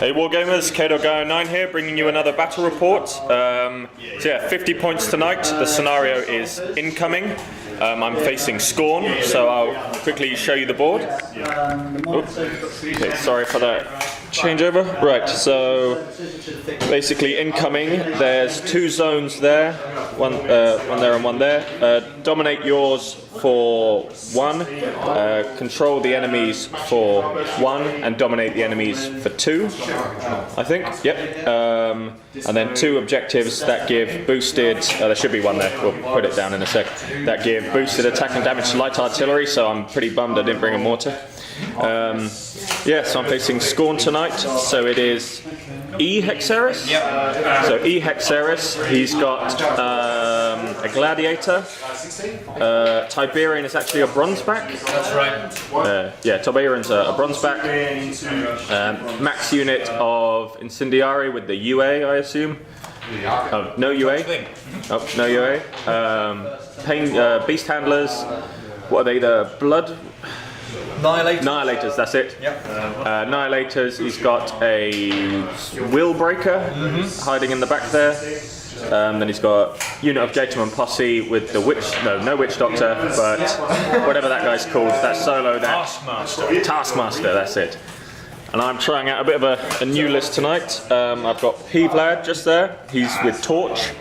Hey Wargamers, KhadorGuy09 here, bringing you another battle report. So yeah, 50 points tonight. The scenario is incoming. I'm facing Skorne, so I'll quickly show you the board. Okay, sorry for that changeover. Right, so basically incoming, there's two zones there, one there and one there. Dominate yours for 1, control the enemies for 1, and dominate the enemies for 2, I think. Yep. And then 2 objectives that give boosted, there should be 1 there, we'll put it down in a sec, that give boosted attack and damage to light artillery, so I'm pretty bummed I didn't bring a mortar. Yeah, so I'm facing Skorne tonight, so it is E Hexeris. Yep. So E Hexeris, he's got a gladiator. Tiberian is actually a bronze back. That's right. Yeah, Tiberian's a bronze back. Max unit of incendiary with the UA, I assume. Oh, no UA. Oh, no UA. Beast handlers. What are they? The blood. Annihilators, that's it. Yep. Annihilators, he's got a will breaker hiding in the back there. Then he's got unit of Gentleman Posse with the witch, no witch doctor, but whatever that guy's called, that solo, Taskmaster, that's it. And I'm trying out a bit of a new list tonight. I've got P-Vlad just there, he's with Torch,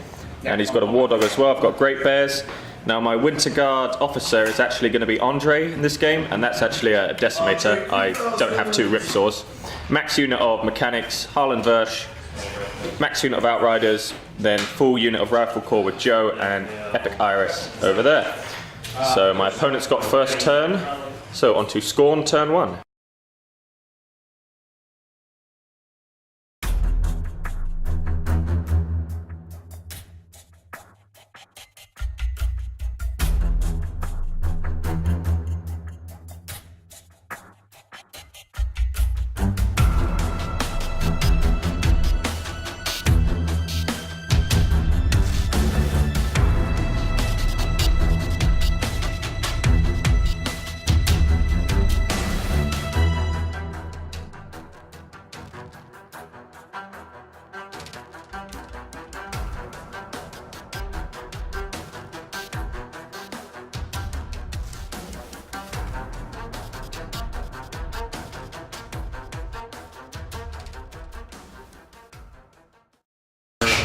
and he's got a War Dog as well. I've got Great Bears. Now my Winter Guard officer is actually going to be Andre in this game, and that's actually a Decimator. I don't have 2 Ripsaws. Max unit of Mechanics, Harlan Versh, max unit of Outriders, then full unit of Rifle Corps with Joe and Epic Iris over there. So my opponent's got first turn, so on to Skorne, turn 1.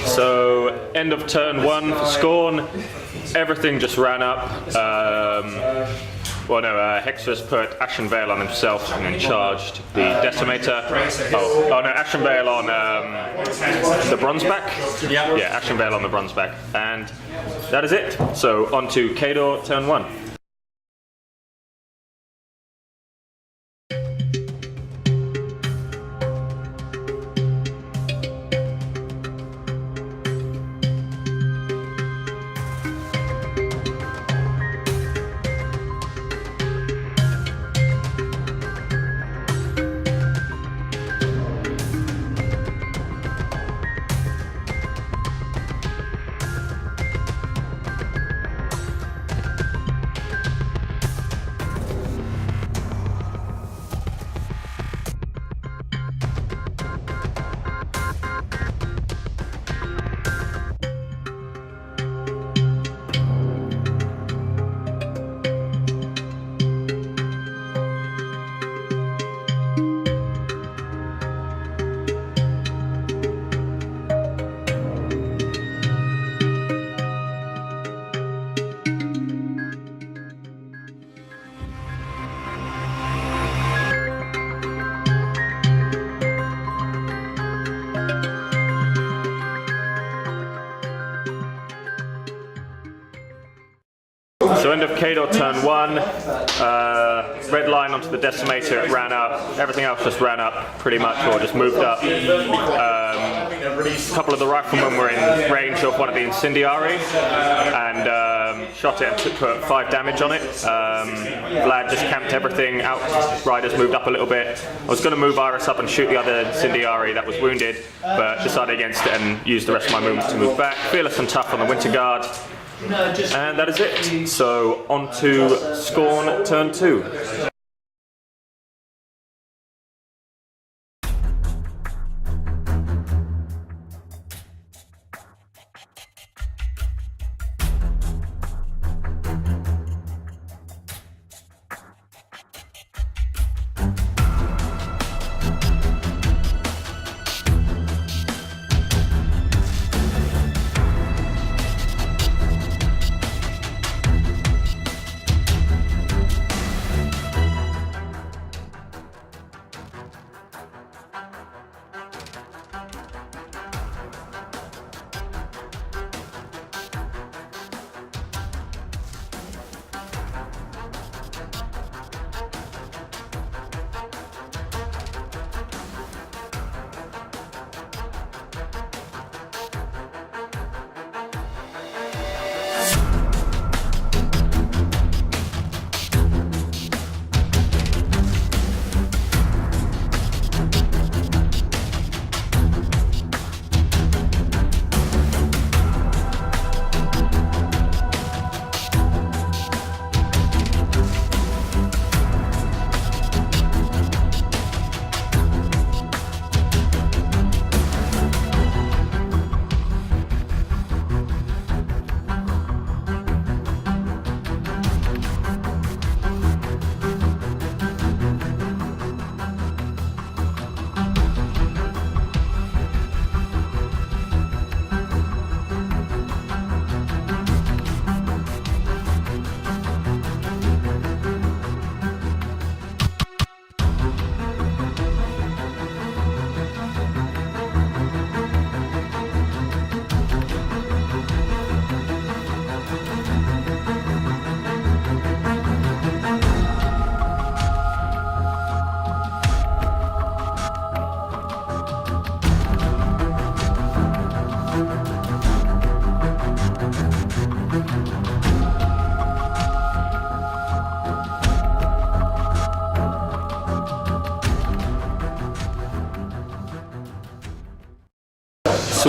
So, end of turn 1 for Skorne, everything just ran up. Hexeris put Ashen Veil on himself and then charged the Decimator. Oh no, Ashen Veil on the bronze back? Yeah, Ashen Veil on the bronze back. And that is it. So, on to Khador, turn 1. So end of Khador turn 1, red line onto the Decimator, it ran up, everything else just ran up pretty much, or just moved up. A couple of the riflemen were in range of one of the incendiary, and shot it and put 5 damage on it. Vlad just camped everything, Outriders moved up a little bit. I was going to move Iris up and shoot the other incendiary that was wounded, but decided against it and used the rest of my movements to move back. Fearless and tough on the Winter Guard. And that is it. So on to Skorne, turn 2.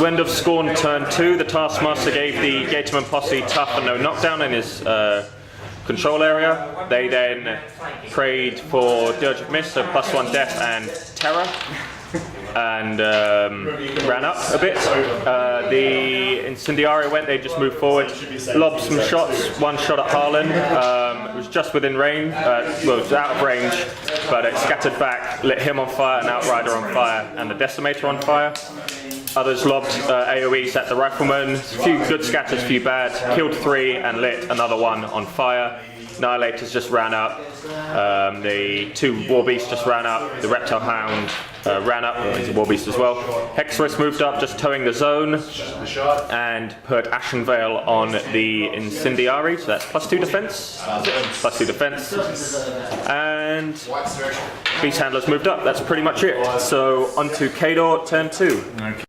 So end of Skorne turn 2, the Taskmaster gave the Gatorman posse tough and no knockdown in his control area. They then prayed for Dirge of Mist, so +1 death and terror, and ran up a bit. The Incendiary went, they just moved forward, lobbed some shots, one shot at Harlan. It was just within range, well, it was out of range, but it scattered back, lit him on fire, an Outrider on fire, and the Decimator on fire. Others lobbed AoEs at the Rifleman, a few good scatters, a few bad, killed 3 and lit another one on fire. Annihilators just ran up, the 2 Warbeasts just ran up, the Reptile Hound ran up, he's a Warbeast as well. Hexorus moved up, just towing the zone, and put Ashen Veil on the Incendiary, so that's +2 defense, +2 defense. And Beast Handlers moved up, that's pretty much it. So onto Khador, turn 2. Okay.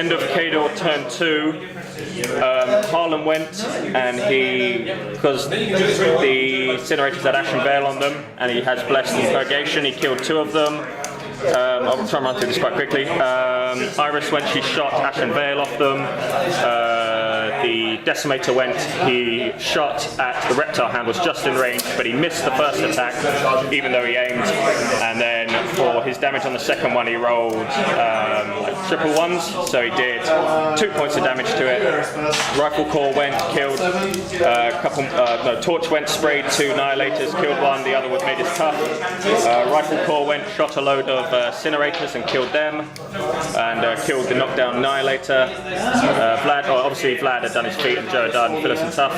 end of Khador turn 2, Harlan went and because the incinerators had Ashen Veil on them and he has Blessed and Purgation, he killed 2 of them. I'll try and run through this quite quickly. Iris went, she shot Ashen Veil off them. The Decimator went, he shot at the Reptile Hand, was just in range, but he missed the first attack, even though he aimed. And then for his damage on the second one, he rolled like triple ones, so he did 2 points of damage to it. Rifle Core went, killed Torch went, sprayed 2 Annihilators, killed 1, the other was made his tough. Rifle Core went, shot a load of Incinerators and killed them, and killed the knockdown Annihilator. Vlad, obviously Vlad had done his feet and Joe had done Phyllis and tough.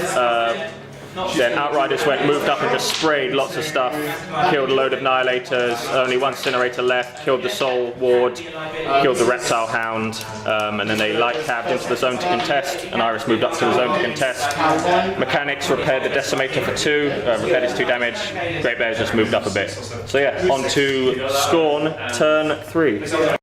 Then Outriders went, moved up and just sprayed lots of stuff, killed a load of Annihilators, only 1 Incinerator left, killed the Soul Ward, killed the Reptile Hound, and then they light cabbed into the zone to contest, and Iris moved up to the zone to contest. Mechanics repaired the Decimator for 2, repaired his 2 damage, Great Bears just moved up a bit. So yeah, on to Skorne, turn 3.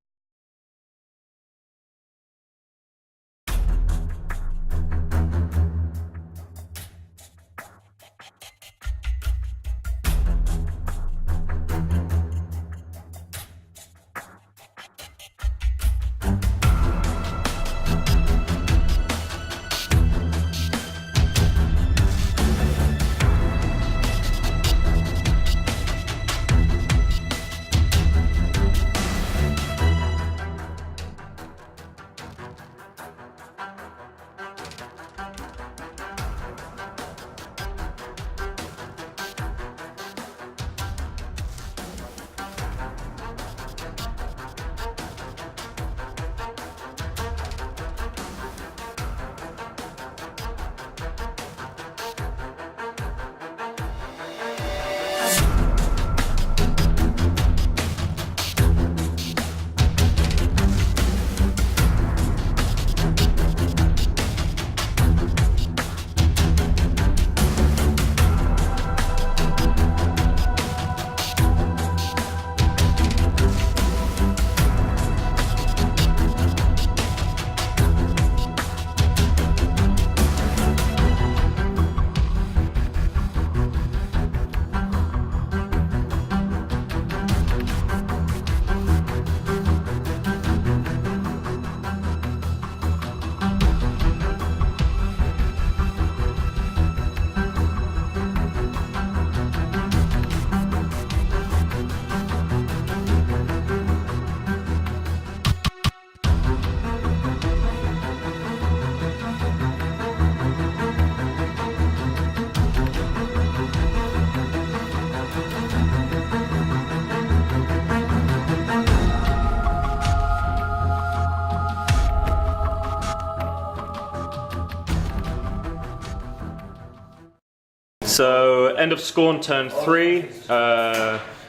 So end of Skorne turn 3.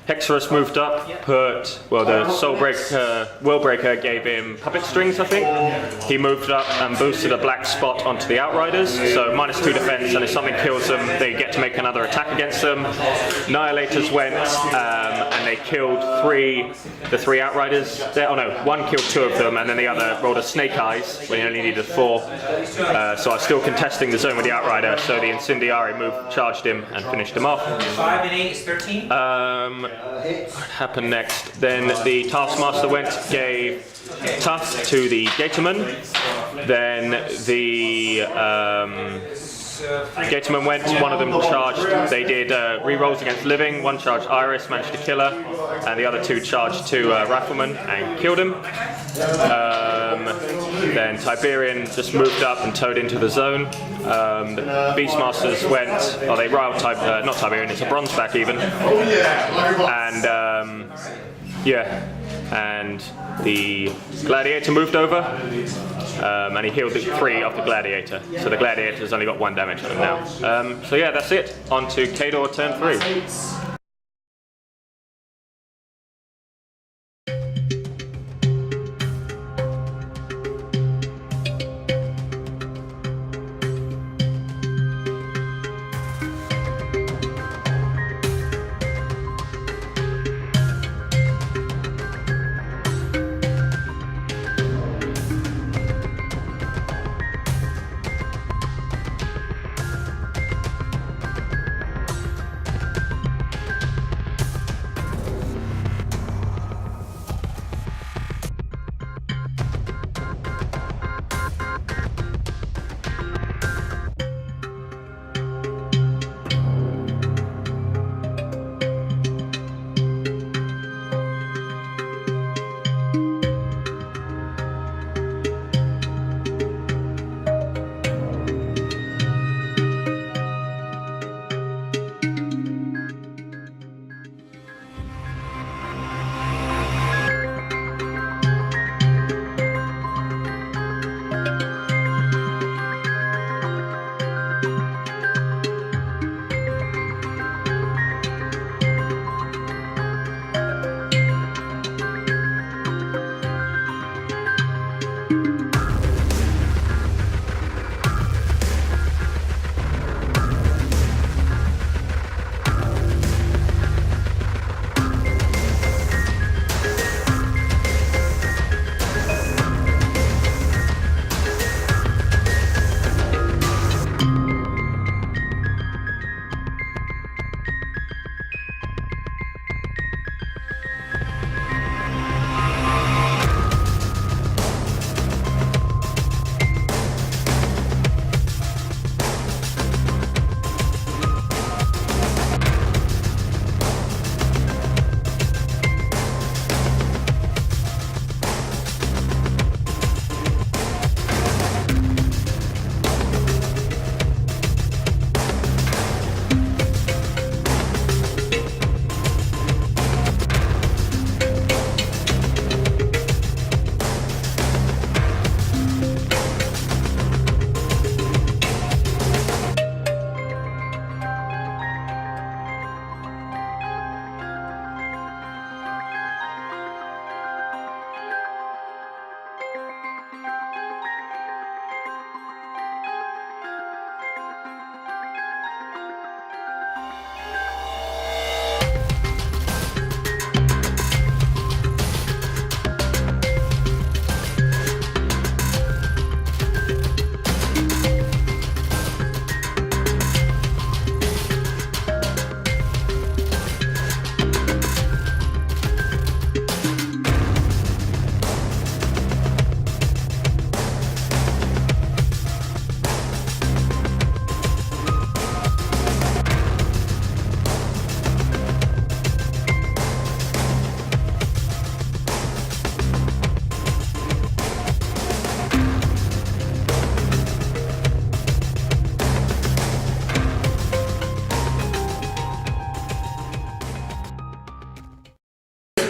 Hexerus moved up, the Willbreaker gave him puppet strings, I think. He moved up and boosted a black spot onto the Outriders, so -2 defense, and if something kills them, they get to make another attack against them. Annihilators went, and they killed the 3 Outriders. Oh no, 1 killed 2 of them, and then the other rolled a Snake Eyes when he only needed 4. So I was still contesting the zone with the Outrider, so the Incendiary charged him and finished him off. 5 and 8 is 13. What happened next? Then the Taskmaster went, gave Tough to the Gatorman. Then the Gatorman went, one of them charged. They did re-rolls against Living. 1 charged Iris, managed to kill her, and the other 2 charged 2 Riflemen and killed him. Then Tiberian just moved up and towed into the zone. The Beastmasters went, they riled not Tiberian, it's a Bronzeback even. And and the Gladiator moved over, and he healed 3 of the Gladiator. So the Gladiator's only got 1 damage on him now. So yeah, that's it. On to Khador turn 3.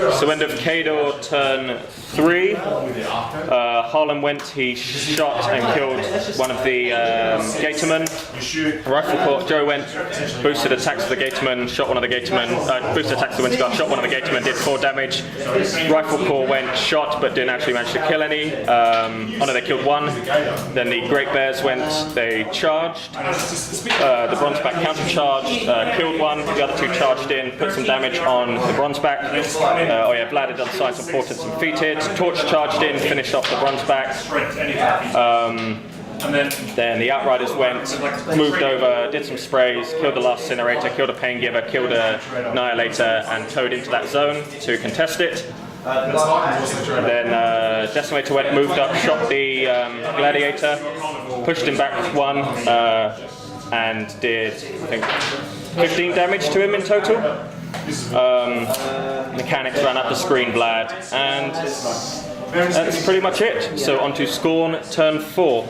So end of Khador turn 3. Harlan went, he shot and killed one of the gatormen. Rifle Corps, Joe went, boosted attacks the gatorman, shot one of the gatormen, boosted attacks the Windscar, shot one of the gatormen, did 4 damage. Rifle Corps went, shot, but didn't actually manage to kill any. Oh no, they killed 1. Then the Great Bears went, they charged. The Bronzeback counter-charged, killed 1. The other 2 charged in, put some damage on the Bronzeback. Oh yeah, Vlad had done signs of importance and defeated. Torch charged in, finished off the Bronzeback. Then the Outriders went, moved over, did some sprays, killed the last Incinerator, killed a Pain Giver, killed a Annihilator, and towed into that zone to contest it. Then Decimator went, moved up, shot the Gladiator, pushed him back with 1, and did, I think, 15 damage to him in total. Mechanics ran up the screen, Vlad, and that's pretty much it. So on to Skorne, turn 4.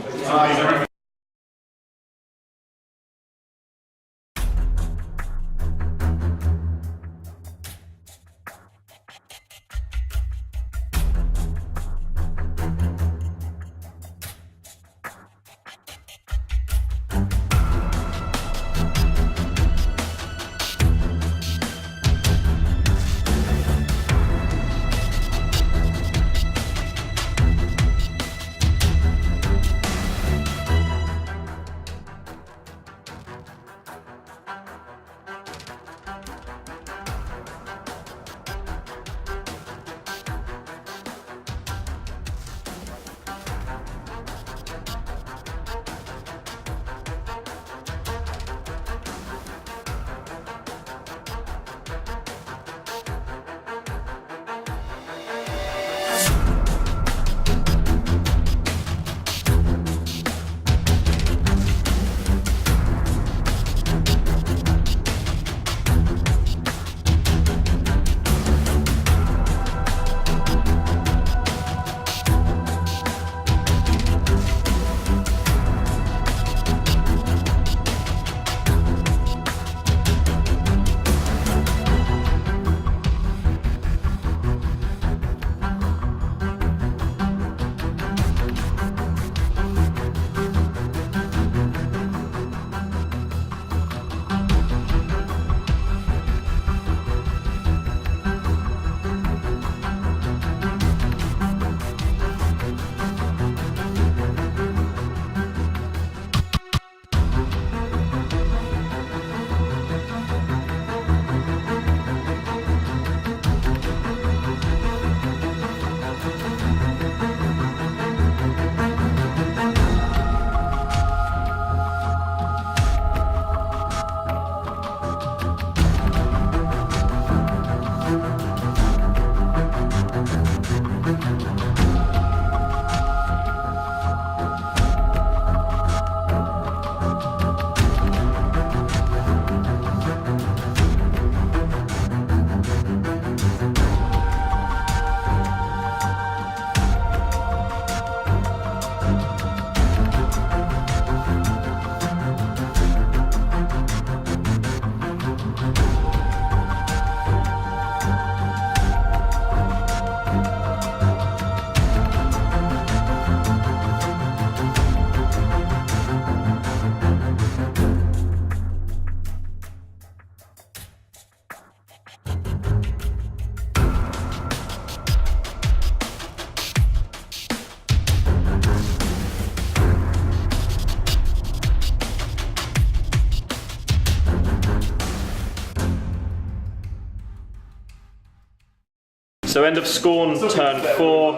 So end of Skorne, turn 4.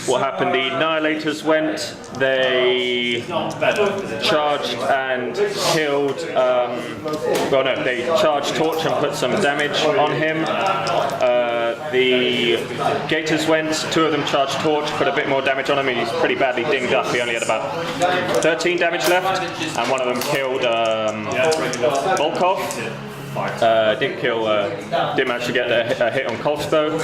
What happened? The Annihilators went, they charged and killed, well no, they charged Torch and put some damage on him. The Gators went, 2 of them charged Torch, put a bit more damage on him. He's pretty badly dinged up, he only had about 13 damage left, and one of them killed Volkov. Didn't manage to get a hit on Kolsko.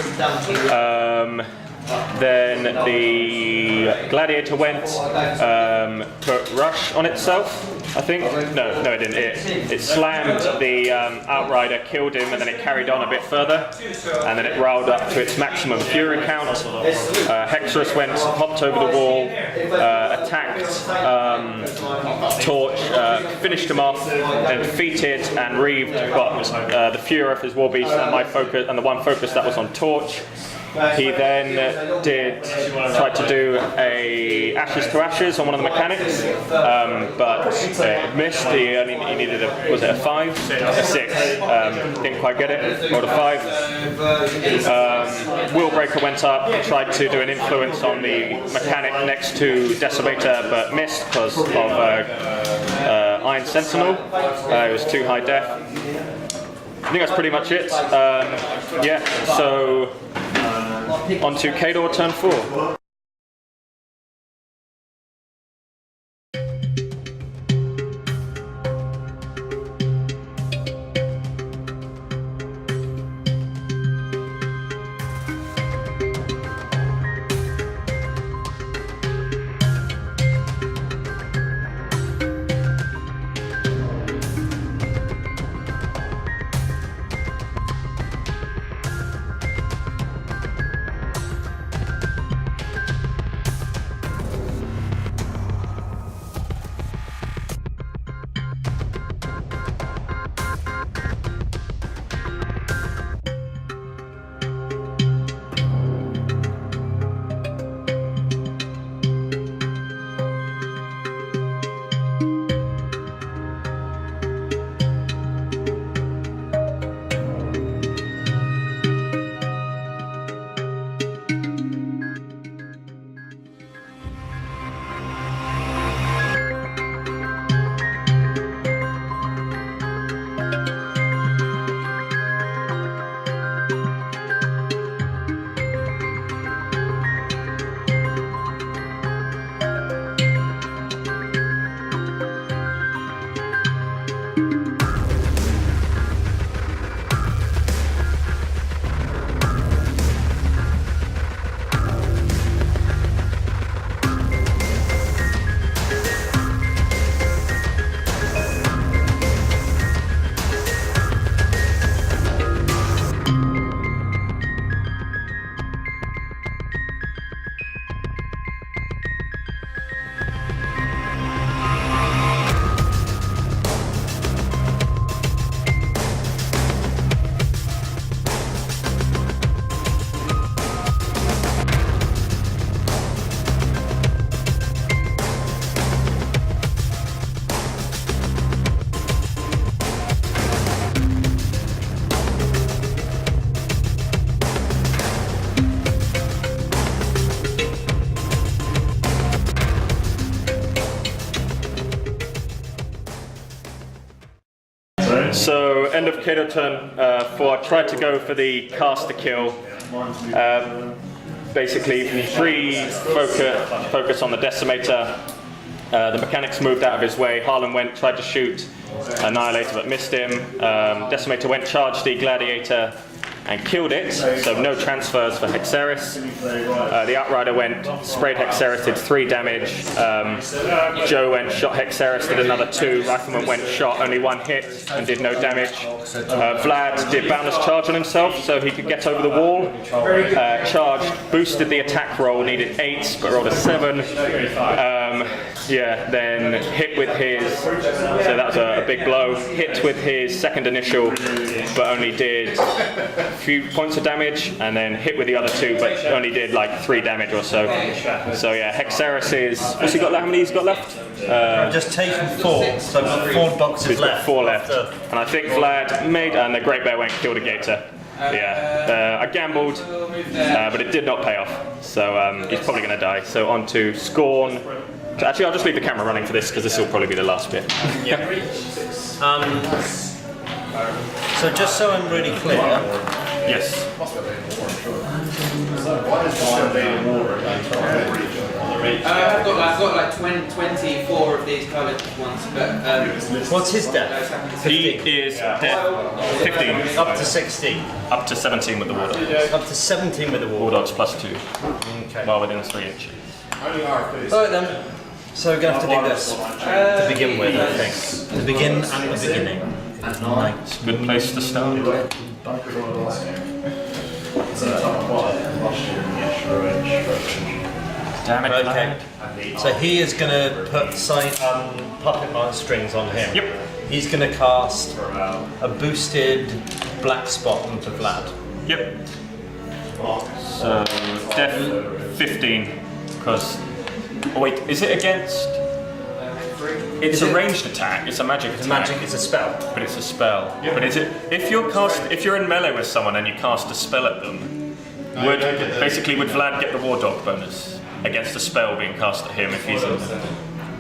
Then the Gladiator went, put Rush on itself, I think. No, it didn't. It slammed the Outrider, killed him, and then it carried on a bit further. And then it riled up to its maximum Fury count. Hexerus went, hopped over the wall, attacked Torch, finished him off, then defeated and Reeve got the Fury off his War Beast and my focus, and the one focus that was on Torch. He then tried to do a Ashes to Ashes on one of the mechanics, but it missed. He needed was it a 5? A 6. Didn't quite get it. Rolled a 5. Wheelbreaker went up, tried to do an influence on the mechanic next to Decimator, but missed because of Iron Sentinel. It was too high def. I think that's pretty much it. Yeah, so on to Khador turn 4. So end of Khador turn 4, tried to go for the caster kill. Basically 3 focus on the Decimator. The mechanics moved out of his way. Harlan went, tried to shoot Annihilator but missed him. Decimator went, charged the Gladiator and killed it, so no transfers for Hexerus. The Outrider went, sprayed Hexerus, did 3 damage. Joe went, shot Hexerus, did another 2. Rifleman went, shot only 1 hit and did no damage. Vlad did Boundless Charge on himself so he could get over the wall. Charged, boosted the attack roll, needed 8 but rolled a 7. Yeah, then hit with his, so that was a big blow, hit with his second initial but only did a few points of damage, and then hit with the other 2 but only did like 3 damage or so. So yeah, Hexerus is, what's he got left? How many he's got left? Just taken 4, so I've got 4 boxes he's left. Got 4 left. And I think Vlad made, and the Great Bear went, killed a Gator. Yeah, I gambled, but it did not pay off. So he's probably going to die. So on to Skorne. Actually, I'll just leave the camera running for this because this will probably be the last bit. So just so I'm really clear, Yes. I've got like 24 of these coloured ones, but what's his def? He is def 15. Up to 16. Up to 17 with the war dog. Up to 17 with the War wall. dogs plus 2. Okay. Well within 3 inches. Alright then. So we're going to have to do this to begin with, I think. To begin at the beginning. It's a good place to start. Damn it. Okay. So he is going to put puppet mask strings on him. Yep. He's going to cast a boosted black spot onto Vlad. Yep. So def 15 because. Oh wait, is it against? It's a ranged attack. It's a magic attack. It's magic. It's a spell. But it's a spell. But is it? If you're in melee with someone and you cast a spell at them, would Vlad get the war dog bonus against a spell being cast at him if he's in?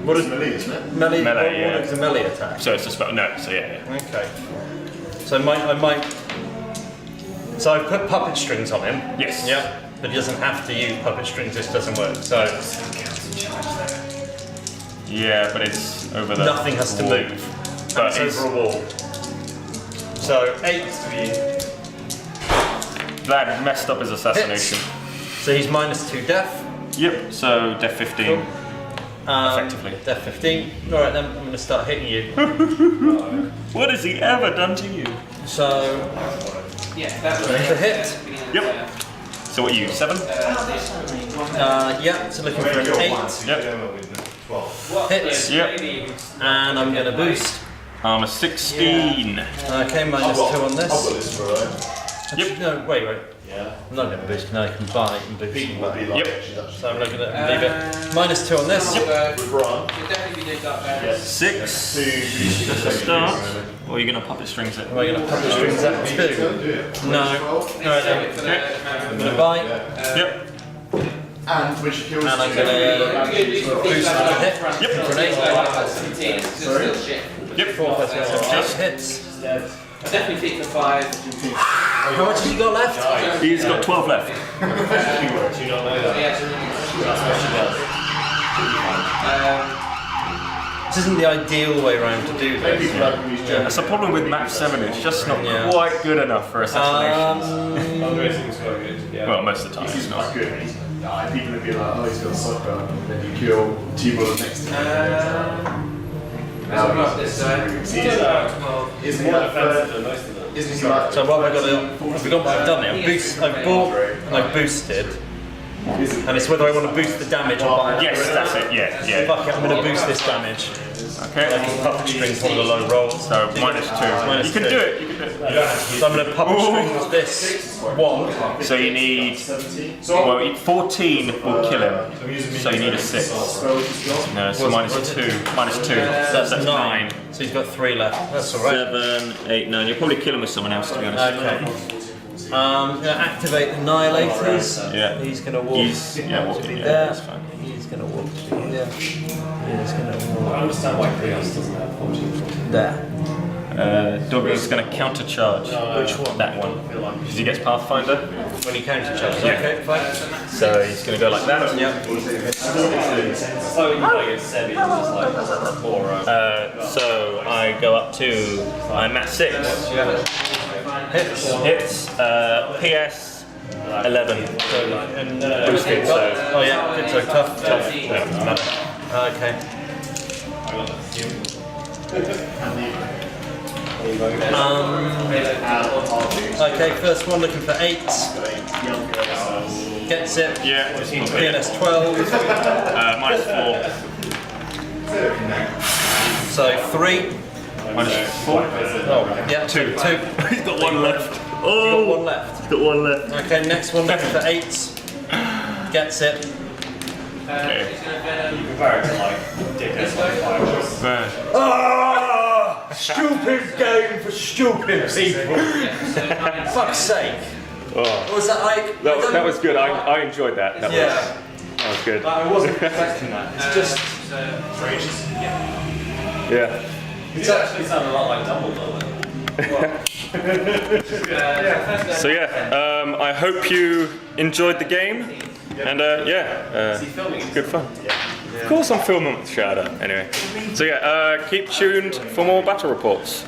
What is melee, isn't it? melee? Melee, yeah. It's a melee attack. So it's a spell. No. So yeah. Okay. So I might. So I've put puppet strings on him. Yes. Yeah. But he doesn't have to use puppet strings. This doesn't work. So Yeah, but it's over the. nothing has to wall. move. But It's over a wall. So 8. Vlad messed up his assassination. So he's -2 def. Yep. So def 15. Effectively. Def 15. Alright then, I'm going to start hitting you. What has he ever done to you? So, yeah, that was it's a hit. Yep. So what are you? 7? Yeah, so looking for an 8. Yep. Hits. Yep. And I'm going to boost. Armor 16. Okay, -2 on this. Yep. No, wait. I'm not going to boost, no, I can buy and boost. Yep. So I'm not going to leave it. -2 on this. Yep. 6. That's a start. Or are you going to puppet strings it? Am I going to puppet strings at 2? No. Alright then. I'm going to buy. Yep. And when she kills And I'm going to boost to hit. Yep. For an 8. Yep. 4 plus 8 hits. I definitely think for 5. How much has he got left? He's got 12 left. This isn't the ideal way around to do this. That's the problem with map 7, it's just not Yeah. quite good enough for assassination. Well, most of the time it's not. good. People would be like, oh, he's got a soccer, and then you kill T-Ball next to him. How about this side? Isn't he like Isn't he like So what have I got to, I've got what I've done here. I've bought and I've boosted. And it's whether I want to boost the damage or buy. Yes, that's it, yeah. Fuck it, I'm going to boost this damage. Okay. Puppet strings one of the low rolls. So -2. You can do it, you can do it. So I'm going to puppet strings this 1. So you need, well, 14 will kill him. So you need a 6. No, so -2. So that's 9. So he's got 3 left. That's alright. 7, 8, 9. You'll probably kill him with someone else, to be honest. Okay. I'm going to activate the Annihilators. Yeah. He's going to walk. Walking, there. that's fine. He's going to walk through there. He's going to walk I understand why Krios doesn't have 14. there. Doggy's going to countercharge. Which one? That one. Because he gets Pathfinder. When he countercharges. Yeah. Okay, fine. So he's going to go like that. Yep. So when you play against Seb, it's just like 4. So I go up to, I'm at 6. Hits. PS 11. And Boosted, so. oh yeah, it's so tough. Yeah, doesn't matter. Okay. Okay, first one looking for 8. Gets it. Yeah. PNS 12. -4. So 3. -4. Oh, yeah, 2. 2. He's got 1 left. Got Oh! 1 left. He's got 1 left. Okay, next one looking for 8. Gets it. Okay. Compare it to like Dickens fireworks. Ah! Stupid game for stupid people. Fuck's sake. Oh. What was that like? That was good. I enjoyed that. That Yeah. was good. I wasn't expecting that. It's just. Yeah. It actually sounded a lot like Dumbledore then. So yeah, I hope you enjoyed the game, and good fun. Of course I'm filming with Shadow. Anyway, so yeah, keep tuned for more battle reports.